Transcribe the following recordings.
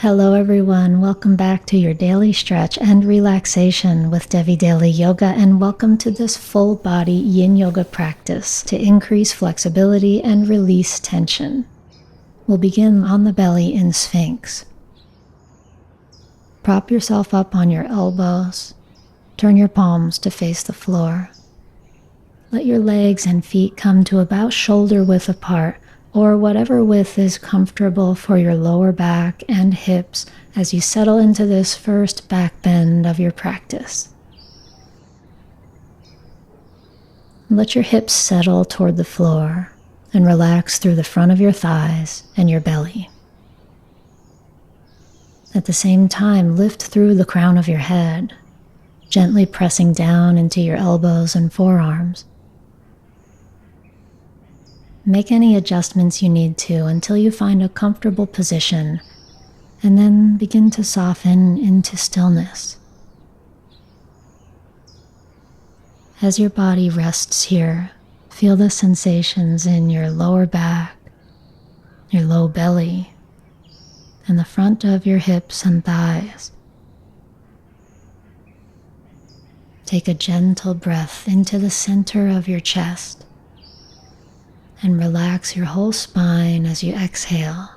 Hello everyone, welcome back to your daily stretch and relaxation with Devi Daily Yoga, and welcome to this full body yin yoga practice to increase flexibility and release tension. We'll begin on the belly in sphinx. Prop yourself up on your elbows, turn your palms to face the floor. Let your legs and feet come to about shoulder width apart, or whatever width is comfortable for your lower back and hips as you settle into this first back bend of your practice. Let your hips settle toward the floor and relax through the front of your thighs and your belly. At the same time, lift through the crown of your head, gently pressing down into your elbows and forearms. Make any adjustments you need to until you find a comfortable position, and then begin to soften into stillness. As your body rests here, feel the sensations in your lower back, your low belly, and the front of your hips and thighs. Take a gentle breath into the center of your chest and relax your whole spine as you exhale.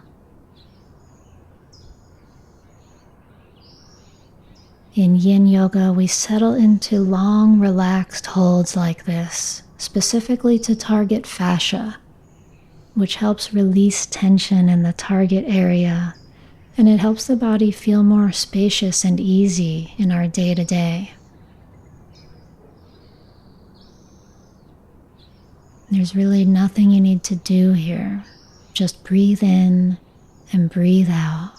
In yin yoga, we settle into long, relaxed holds like this, specifically to target fascia, which helps release tension in the target area, and it helps the body feel more spacious and easy in our day-to-day. There's really nothing you need to do here. Just breathe in and breathe out.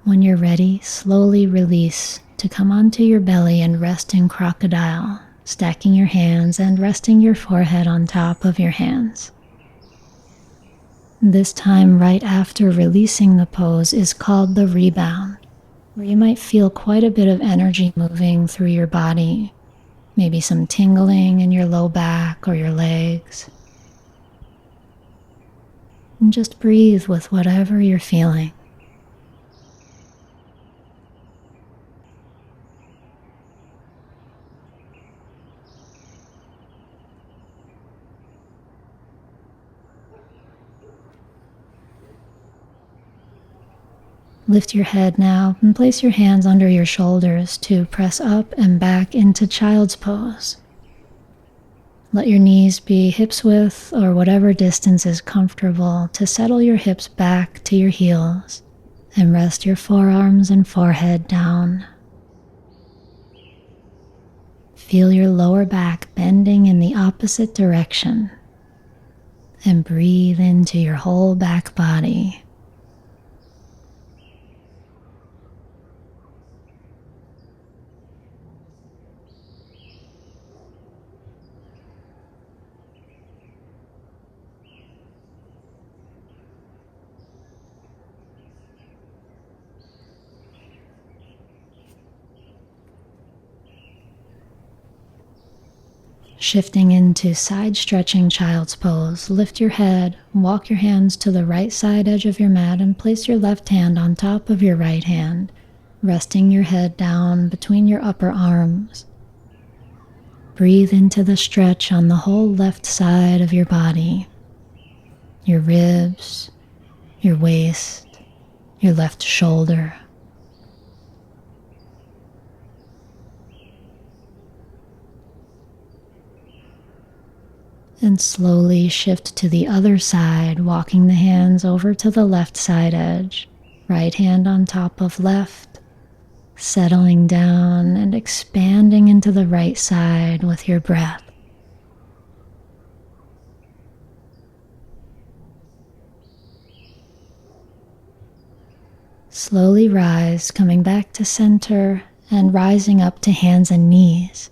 When you're ready, slowly release to come onto your belly and rest in crocodile, stacking your hands and resting your forehead on top of your hands. This time, right after releasing the pose, is called the rebound, where you might feel quite a bit of energy moving through your body, maybe some tingling in your low back or your legs. And just breathe with whatever you're feeling. Lift your head now and place your hands under your shoulders to press up and back into child's pose. Let your knees be hips width or whatever distance is comfortable to settle your hips back to your heels and rest your forearms and forehead down. Feel your lower back bending in the opposite direction and breathe into your whole back body. Shifting into side stretching child's pose, lift your head, walk your hands to the right side edge of your mat and place your left hand on top of your right hand, resting your head down between your upper arms. Breathe into the stretch on the whole left side of your body, your ribs, your waist, your left shoulder. And slowly shift to the other side, walking the hands over to the left side edge, right hand on top of left, settling down and expanding into the right side with your breath. Slowly rise, coming back to center and rising up to hands and knees.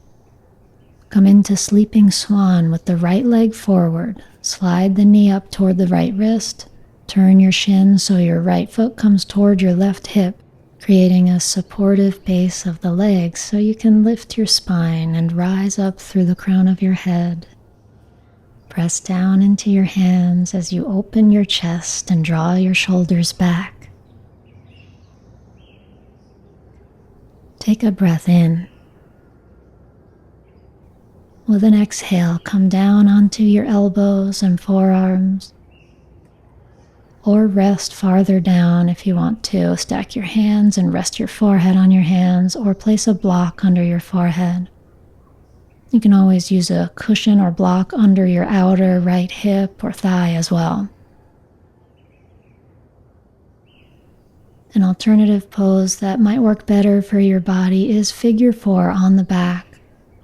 Come into sleeping swan with the right leg forward. Slide the knee up toward the right wrist. Turn your shin so your right foot comes toward your left hip, creating a supportive base of the legs so you can lift your spine and rise up through the crown of your head. Press down into your hands as you open your chest and draw your shoulders back. Take a breath in. With an exhale, come down onto your elbows and forearms, or rest farther down if you want to. Stack your hands and rest your forehead on your hands, or place a block under your forehead. You can always use a cushion or block under your outer right hip or thigh as well. An alternative pose that might work better for your body is figure 4 on the back,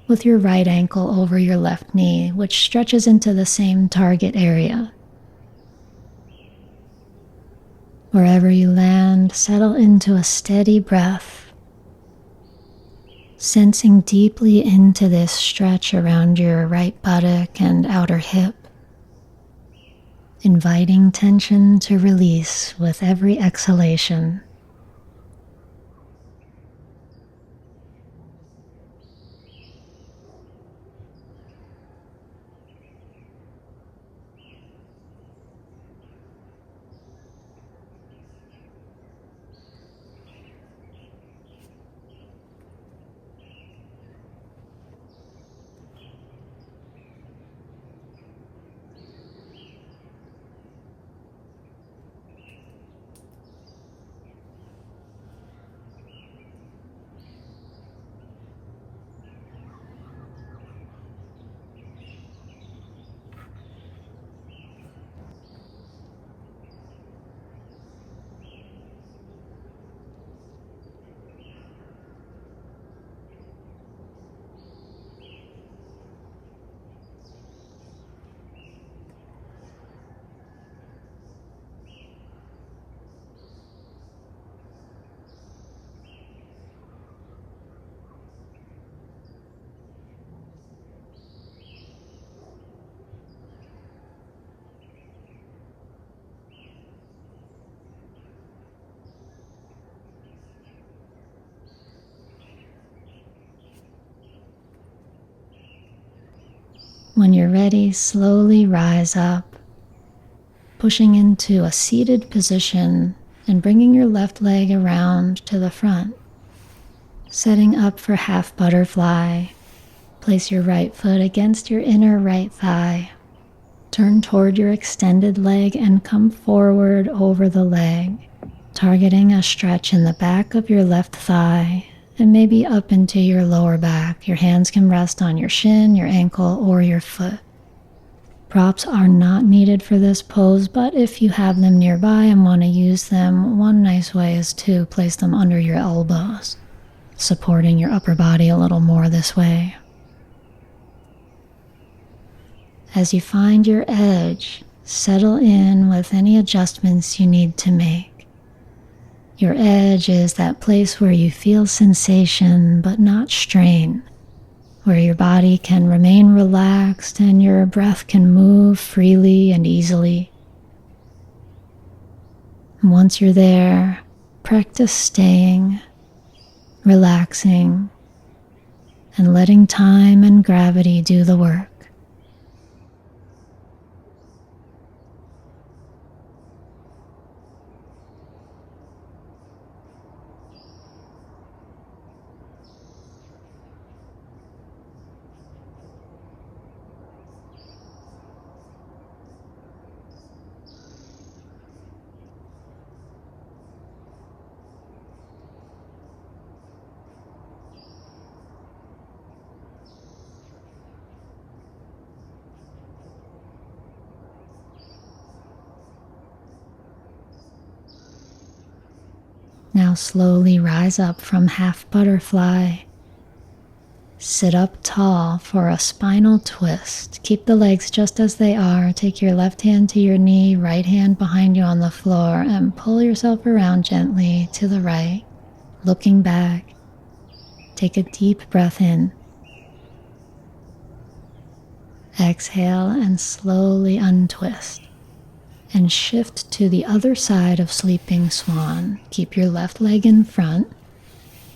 with your right ankle over your left knee, which stretches into the same target area. Wherever you land, settle into a steady breath, sensing deeply into this stretch around your right buttock and outer hip, inviting tension to release with every exhalation. When you're ready, slowly rise up, pushing into a seated position and bringing your left leg around to the front. Setting up for half butterfly, place your right foot against your inner right thigh. Turn toward your extended leg and come forward over the leg, targeting a stretch in the back of your left thigh and maybe up into your lower back. Your hands can rest on your shin, your ankle, or your foot. Props are not needed for this pose, but if you have them nearby and want to use them, one nice way is to place them under your elbows, supporting your upper body a little more this way. As you find your edge, settle in with any adjustments you need to make. Your edge is that place where you feel sensation but not strain, where your body can remain relaxed and your breath can move freely and easily. Once you're there, practice staying, relaxing, and letting time and gravity do the work. Now slowly rise up from half butterfly, Sit up tall for a spinal twist. Keep the legs just as they are. Take your left hand to your knee, right hand behind you on the floor, and pull yourself around gently to the right. Looking back, take a deep breath in. Exhale and slowly untwist. And shift to the other side of sleeping swan. Keep your left leg in front,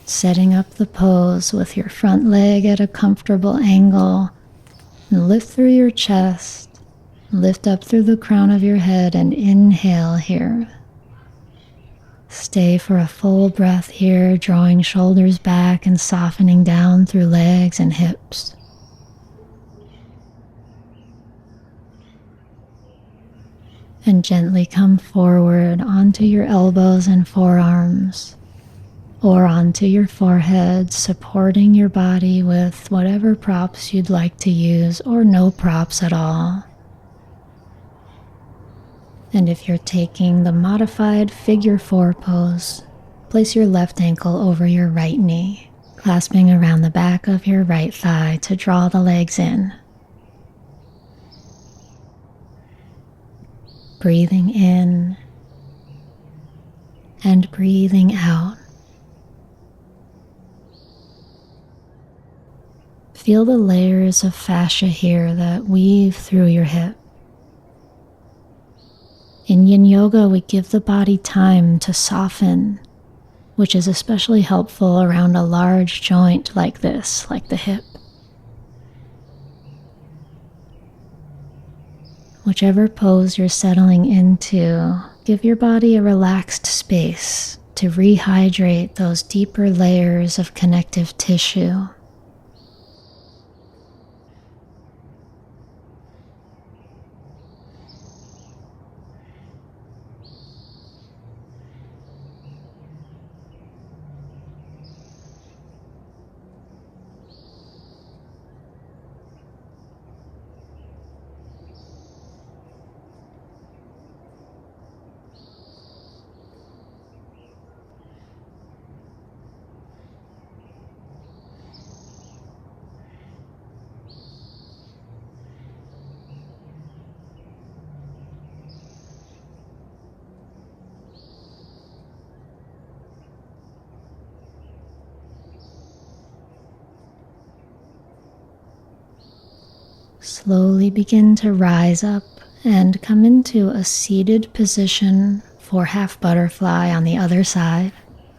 setting up the pose with your front leg at a comfortable angle. Lift through your chest, lift up through the crown of your head, and inhale here. Stay for a full breath here, drawing shoulders back and softening down through legs and hips. And gently come forward onto your elbows and forearms, or onto your forehead, supporting your body with whatever props you'd like to use, or no props at all. And if you're taking the modified figure 4 pose, place your left ankle over your right knee, clasping around the back of your right thigh to draw the legs in. Breathing in and breathing out. Feel the layers of fascia here that weave through your hip. In Yin Yoga, we give the body time to soften, which is especially helpful around a large joint like this, like the hip. Whichever pose you're settling into, give your body a relaxed space to rehydrate those deeper layers of connective tissue. Slowly begin to rise up and come into a seated position for half butterfly on the other side,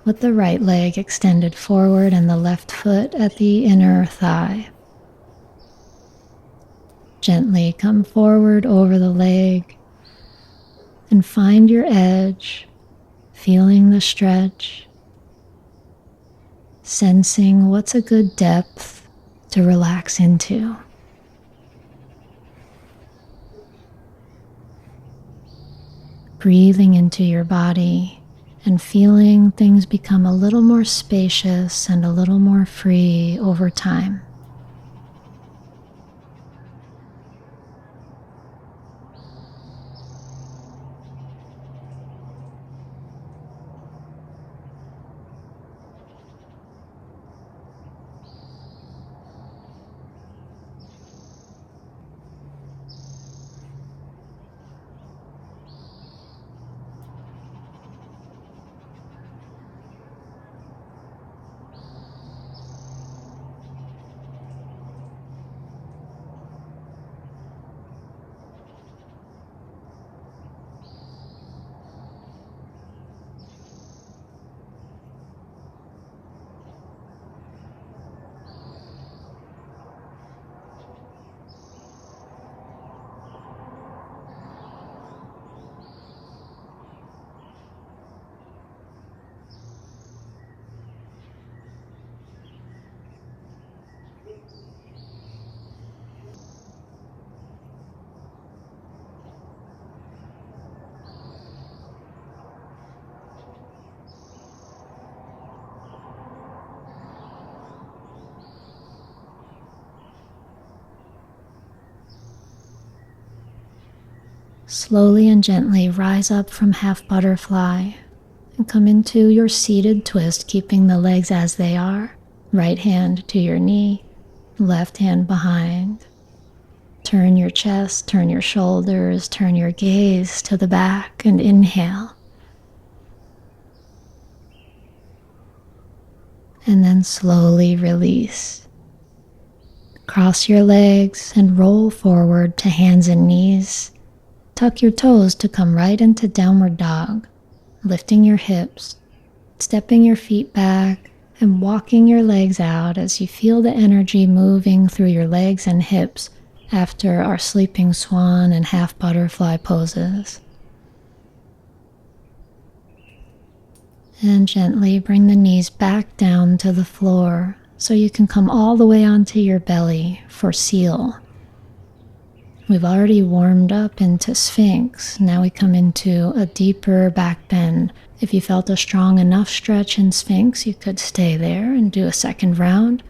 with the right leg extended forward and the left foot at the inner thigh. Gently come forward over the leg and find your edge, feeling the stretch, sensing what's a good depth to relax into. Breathing into your body and feeling things become a little more spacious and a little more free over time. Slowly and gently rise up from half butterfly and come into your seated twist, keeping the legs as they are. Right hand to your knee, left hand behind. Turn your chest, turn your shoulders, turn your gaze to the back and inhale. And then slowly release. Cross your legs and roll forward to hands and knees. Tuck your toes to come right into downward dog, lifting your hips, stepping your feet back, and walking your legs out as you feel the energy moving through your legs and hips after our sleeping swan and half butterfly poses. And gently bring the knees back down to the floor so you can come all the way onto your belly for seal. We've already warmed up into sphinx. Now we come into a deeper back bend. If you felt a strong enough stretch in sphinx, you could stay there and do a second round.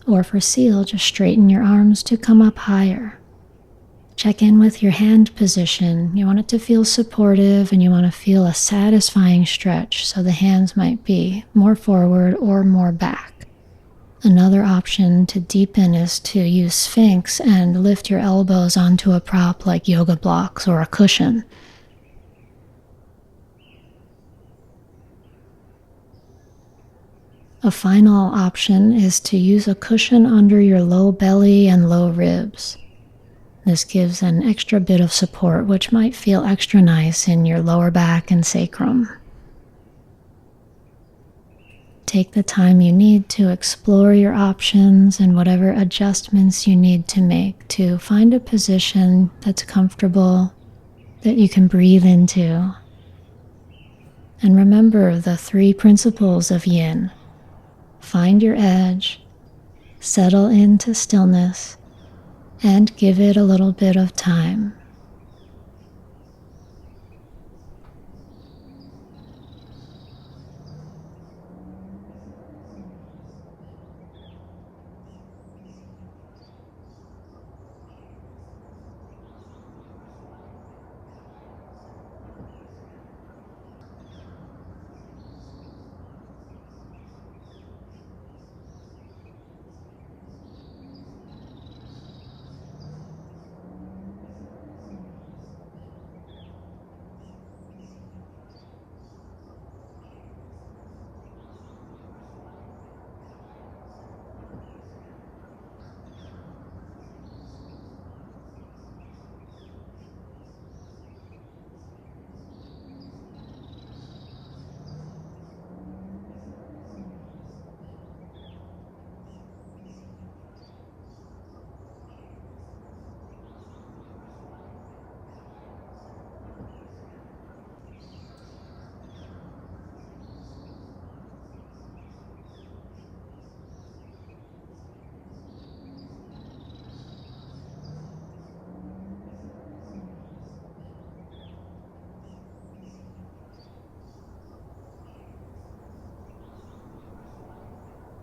Or for seal, just straighten your arms to come up higher. Check in with your hand position. You want it to feel supportive and you want to feel a satisfying stretch, so the hands might be more forward or more back. Another option to deepen is to use sphinx and lift your elbows onto a prop like yoga blocks or a cushion. A final option is to use a cushion under your low belly and low ribs. This gives an extra bit of support, which might feel extra nice in your lower back and sacrum. Take the time you need to explore your options and whatever adjustments you need to make to find a position that's comfortable, that you can breathe into. And remember the 3 principles of yin. Find your edge, settle into stillness, and give it a little bit of time.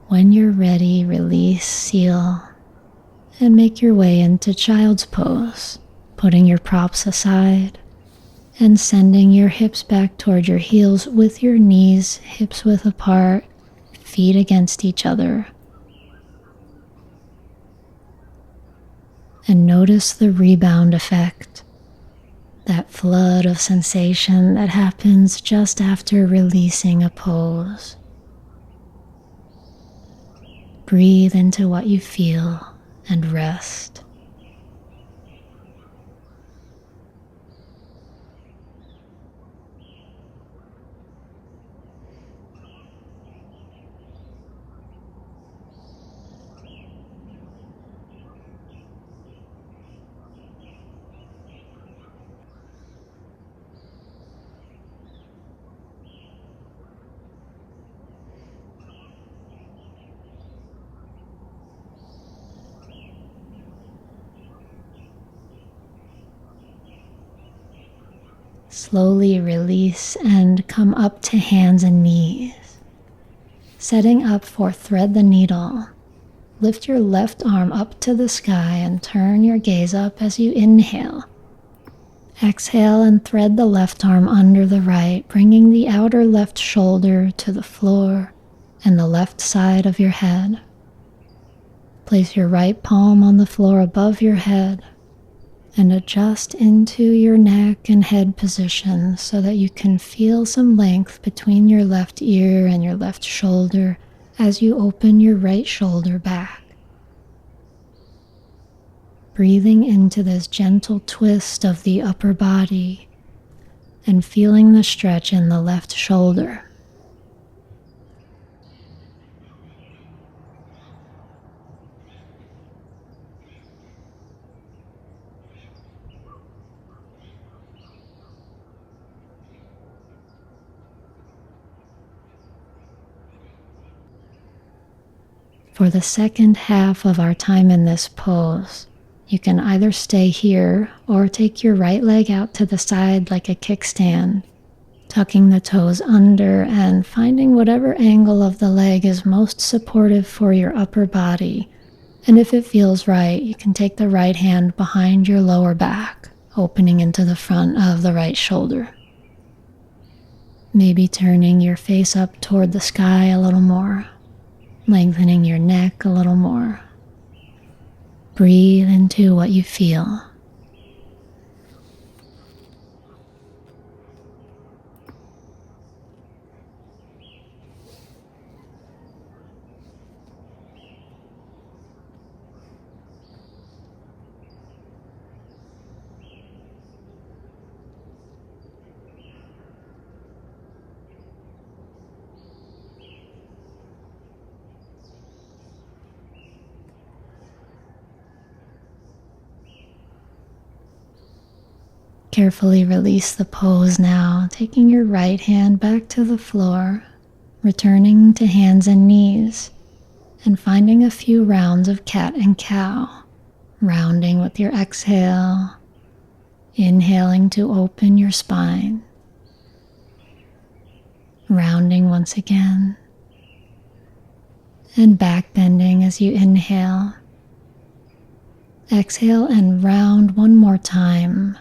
When you're ready, release, seal, and make your way into child's pose, putting your props aside and sending your hips back toward your heels with your knees hips width apart, feet against each other. And notice the rebound effect, that flood of sensation that happens just after releasing a pose. Breathe into what you feel and rest. Slowly release and come up to hands and knees. Setting up for thread the needle. Lift your left arm up to the sky and turn your gaze up as you inhale. Exhale and thread the left arm under the right, bringing the outer left shoulder to the floor and the left side of your head. Place your right palm on the floor above your head and adjust into your neck and head position so that you can feel some length between your left ear and your left shoulder as you open your right shoulder back. Breathing into this gentle twist of the upper body and feeling the stretch in the left shoulder. For the second half of our time in this pose, you can either stay here or take your right leg out to the side like a kickstand, tucking the toes under and finding whatever angle of the leg is most supportive for your upper body. And if it feels right, you can take the right hand behind your lower back, opening into the front of the right shoulder. Maybe turning your face up toward the sky a little more, lengthening your neck a little more. Breathe into what you feel. Carefully release the pose now, taking your right hand back to the floor, returning to hands and knees, and finding a few rounds of cat and cow, rounding with your exhale, inhaling to open your spine, rounding once again, and back bending as you inhale. Exhale and round one more time.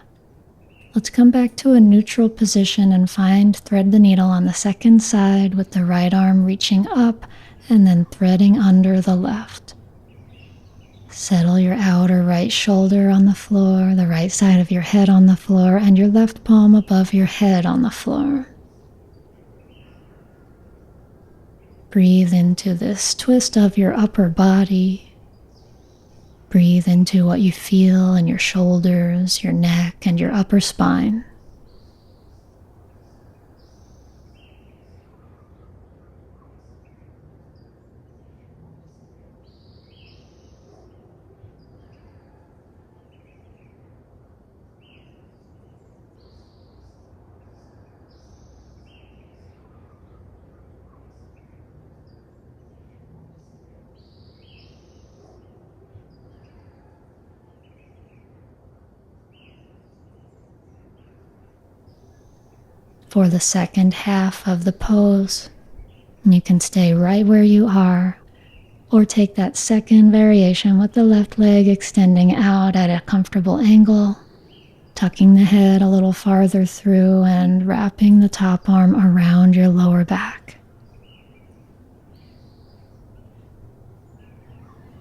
Let's come back to a neutral position and thread the needle on the second side with the right arm reaching up and then threading under the left. Settle your outer right shoulder on the floor, the right side of your head on the floor, and your left palm above your head on the floor. Breathe into this twist of your upper body. Breathe into what you feel in your shoulders, your neck, and your upper spine. For the second half of the pose, you can stay right where you are or take that second variation with the left leg extending out at a comfortable angle, tucking the head a little farther through and wrapping the top arm around your lower back.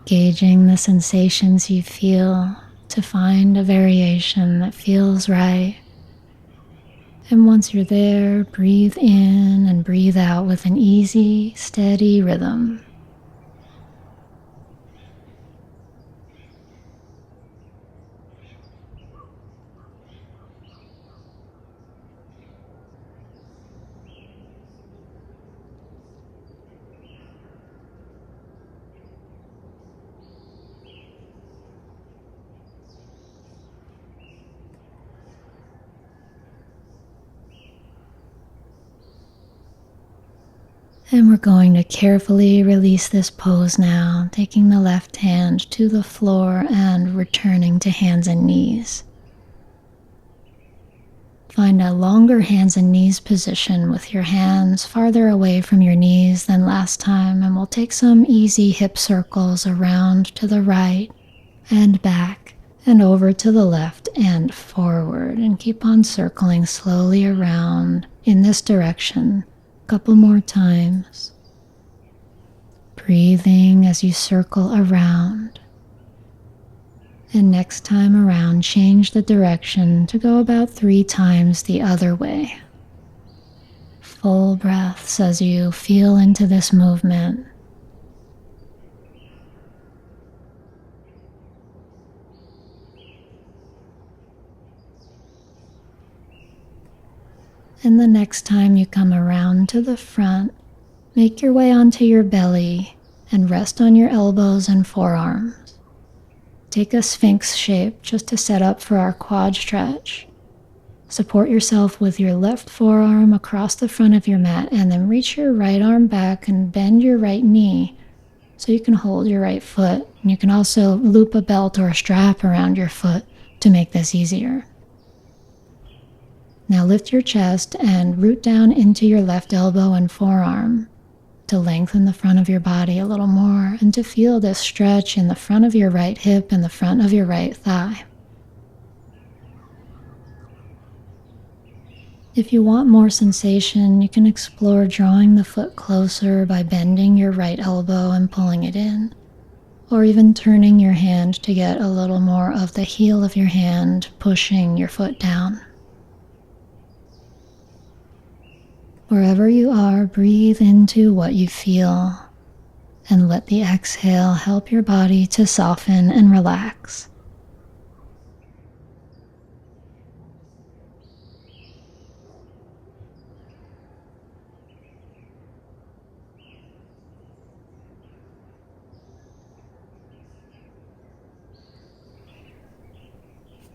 Gauging the sensations you feel to find a variation that feels right. And once you're there, breathe in and breathe out with an easy, steady rhythm. And we're going to carefully release this pose now, taking the left hand to the floor and returning to hands and knees. Find a longer hands and knees position with your hands farther away from your knees than last time, and we'll take some easy hip circles around to the right and back and over to the left and forward, and keep on circling slowly around in this direction. Couple more times. breathing as you circle around. And next time around, change the direction to go about 3 times the other way. Full breaths as you feel into this movement. And the next time you come around to the front, make your way onto your belly and rest on your elbows and forearms. Take a sphinx shape just to set up for our quad stretch. Support yourself with your left forearm across the front of your mat and then reach your right arm back and bend your right knee so you can hold your right foot. And you can also loop a belt or a strap around your foot to make this easier. Now lift your chest and root down into your left elbow and forearm to lengthen the front of your body a little more and to feel this stretch in the front of your right hip and the front of your right thigh. If you want more sensation, you can explore drawing the foot closer by bending your right elbow and pulling it in, or even turning your hand to get a little more of the heel of your hand pushing your foot down. Wherever you are, breathe into what you feel and let the exhale help your body to soften and relax.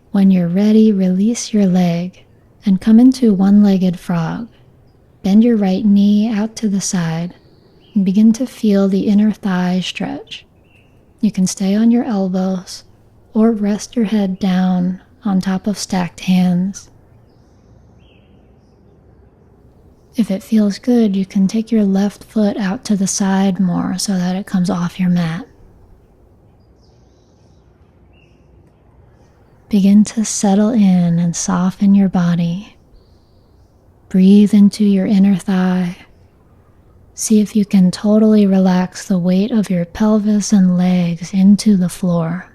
When you're ready, release your leg and come into one-legged frog. Bend your right knee out to the side and begin to feel the inner thigh stretch. You can stay on your elbows or rest your head down on top of stacked hands. If it feels good, you can take your left foot out to the side more so that it comes off your mat. Begin to settle in and soften your body. Breathe into your inner thigh. See if you can totally relax the weight of your pelvis and legs into the floor.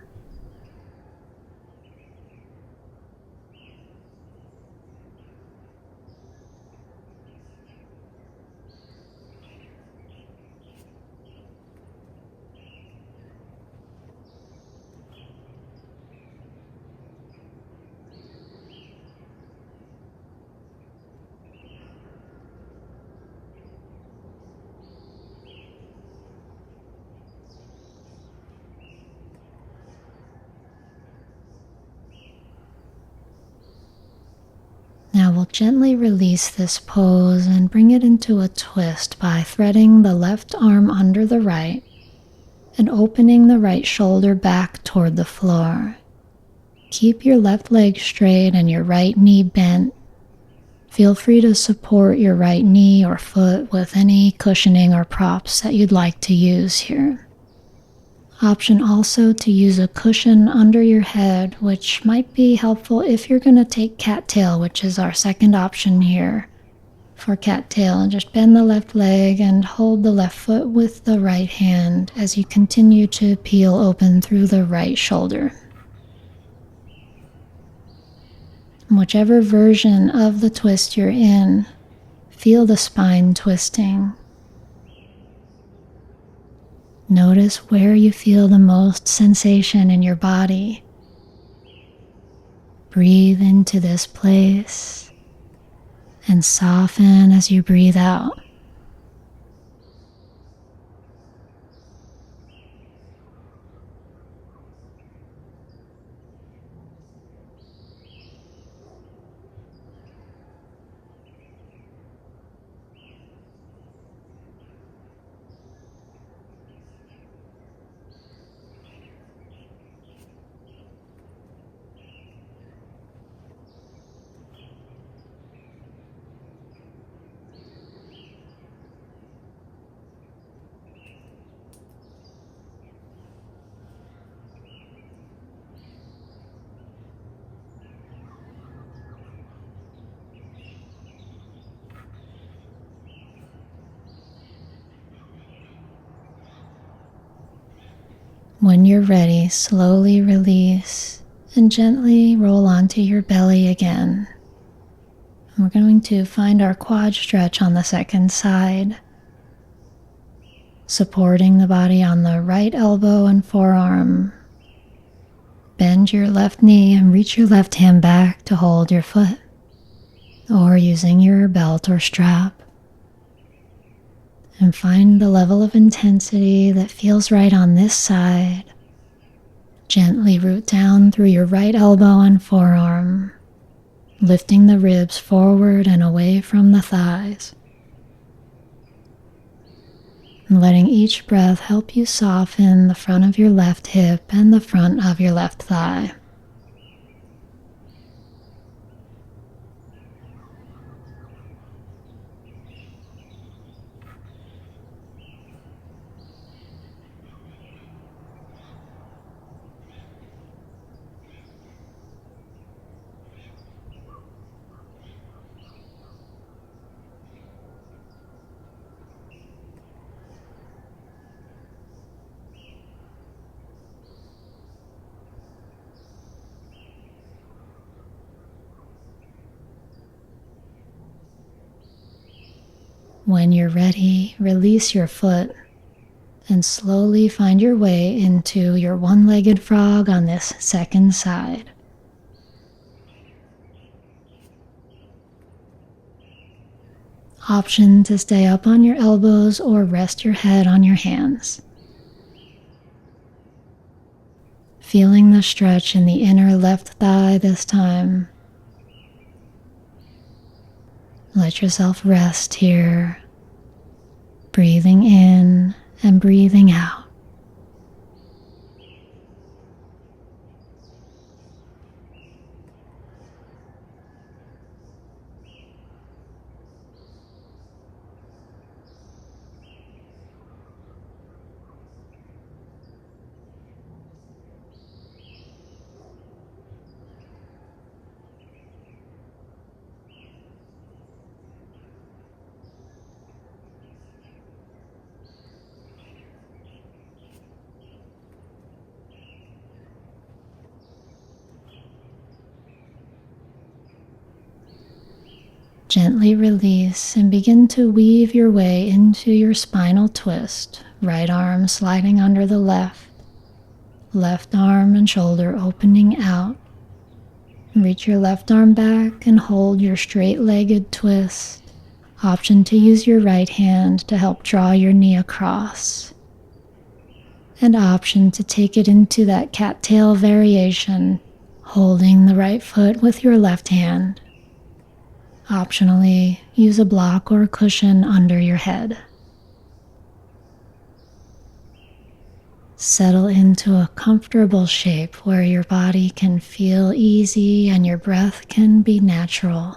Now we'll gently release this pose and bring it into a twist by threading the left arm under the right and opening the right shoulder back toward the floor. Keep your left leg straight and your right knee bent. Feel free to support your right knee or foot with any cushioning or props that you'd like to use here. Option also to use a cushion under your head, which might be helpful if you're going to take cattail, which is our second option here. For cattail, just bend the left leg and hold the left foot with the right hand as you continue to peel open through the right shoulder. Whichever version of the twist you're in, feel the spine twisting. Notice where you feel the most sensation in your body. Breathe into this place and soften as you breathe out. When you're ready, slowly release and gently roll onto your belly again. We're going to find our quad stretch on the second side, supporting the body on the right elbow and forearm. Bend your left knee and reach your left hand back to hold your foot, or using your belt or strap. And find the level of intensity that feels right on this side. Gently root down through your right elbow and forearm, lifting the ribs forward and away from the thighs. And letting each breath help you soften the front of your left hip and the front of your left thigh. When you're ready, release your foot and slowly find your way into your one-legged frog on this second side. Option to stay up on your elbows or rest your head on your hands. Feeling the stretch in the inner left thigh this time. Let yourself rest here, breathing in and breathing out. Gently release and begin to weave your way into your spinal twist. Right arm sliding under the left, left arm and shoulder opening out. Reach your left arm back and hold your straight-legged twist. Option to use your right hand to help draw your knee across. And option to take it into that cattail variation, holding the right foot with your left hand. Optionally, use a block or a cushion under your head. Settle into a comfortable shape where your body can feel easy and your breath can be natural.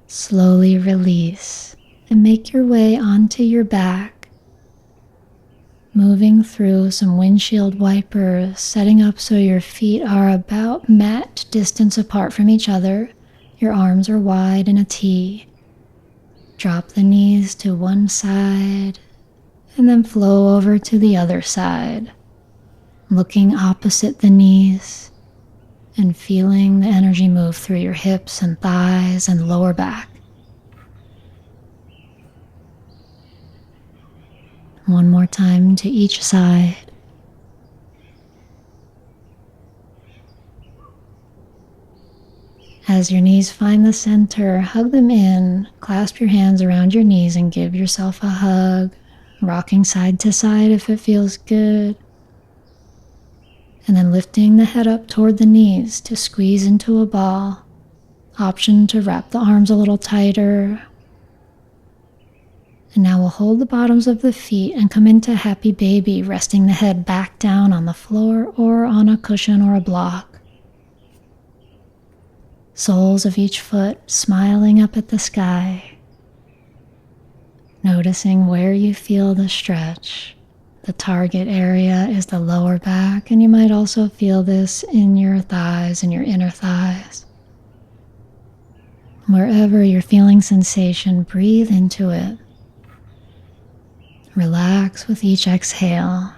Slowly release and make your way onto your back, moving through some windshield wipers, setting up so your feet are about mat distance apart from each other. Your arms are wide in a T. Drop the knees to one side and then flow over to the other side, looking opposite the knees and feeling the energy move through your hips and thighs and lower back. One more time to each side. As your knees find the center, hug them in, clasp your hands around your knees and give yourself a hug, rocking side to side if it feels good. And then lifting the head up toward the knees to squeeze into a ball. Option to wrap the arms a little tighter. And now we'll hold the bottoms of the feet and come into happy baby, resting the head back down on the floor or on a cushion or a block. Soles of each foot smiling up at the sky. Noticing where you feel the stretch. The target area is the lower back, and you might also feel this in your thighs and your inner thighs. Wherever you're feeling sensation, breathe into it. Relax with each exhale.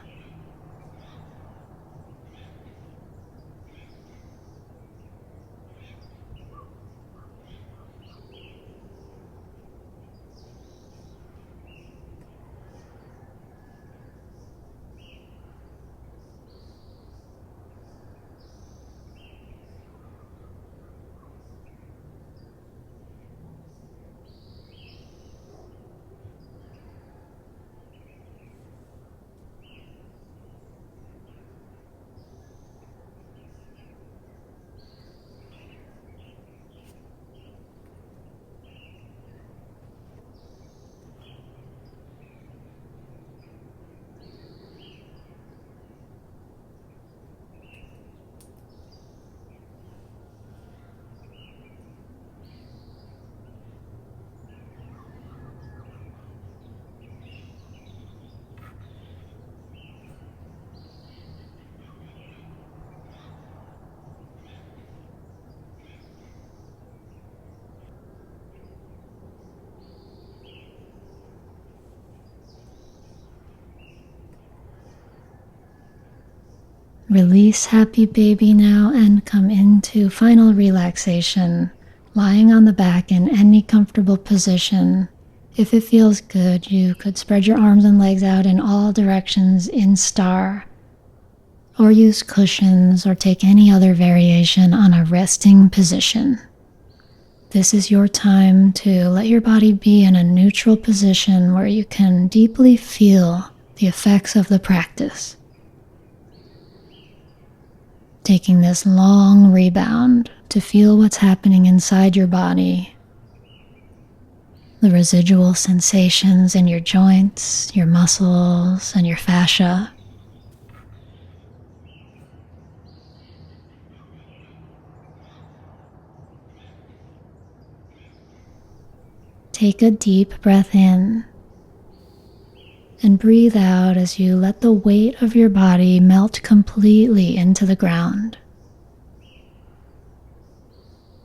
Release happy baby now and come into final relaxation, lying on the back in any comfortable position. If it feels good, you could spread your arms and legs out in all directions in star, or use cushions or take any other variation on a resting position. This is your time to let your body be in a neutral position where you can deeply feel the effects of the practice. Taking this long rebound to feel what's happening inside your body, the residual sensations in your joints, your muscles, and your fascia. Take a deep breath in and breathe out as you let the weight of your body melt completely into the ground.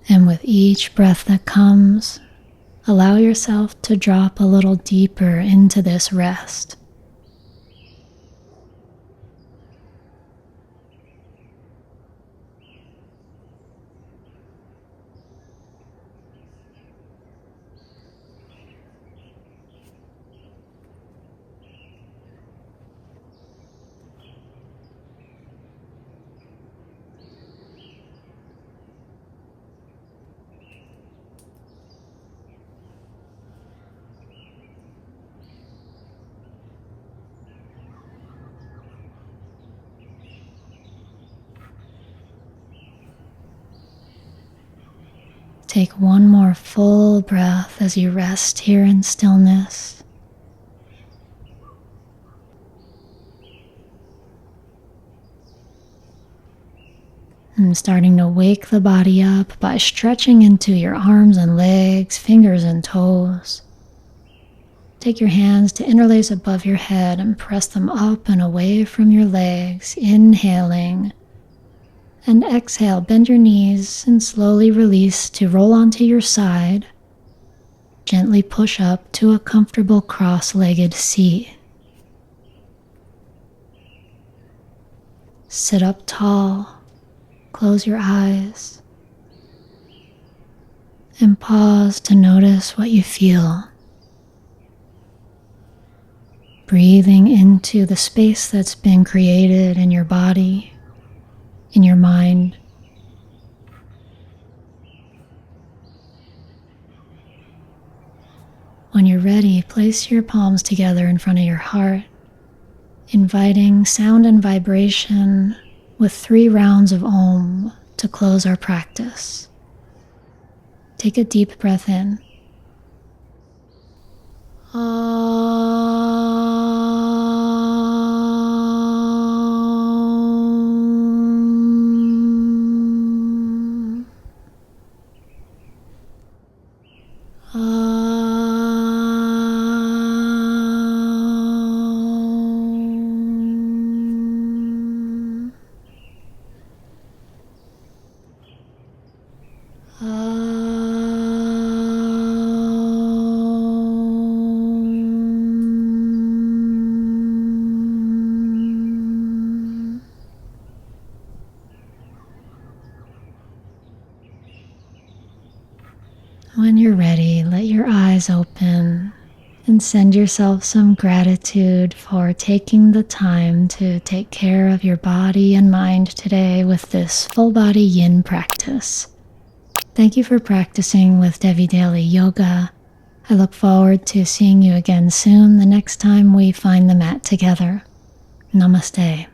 And with each breath that comes, allow yourself to drop a little deeper into this rest. Take one more full breath as you rest here in stillness. And starting to wake the body up by stretching into your arms and legs, fingers and toes. Take your hands to interlace above your head and press them up and away from your legs, inhaling. And exhale, bend your knees and slowly release to roll onto your side. Gently push up to a comfortable cross-legged seat. Sit up tall, close your eyes, and pause to notice what you feel. breathing into the space that's been created in your body, in your mind. When you're ready, place your palms together in front of your heart, inviting sound and vibration with 3 rounds of Om to close our practice. Take a deep breath in. When you're ready, let your eyes open and send yourself some gratitude for taking the time to take care of your body and mind today with this full body yin practice. Thank you for practicing with Devi Daily Yoga. I look forward to seeing you again soon the next time we find the mat together. Namaste.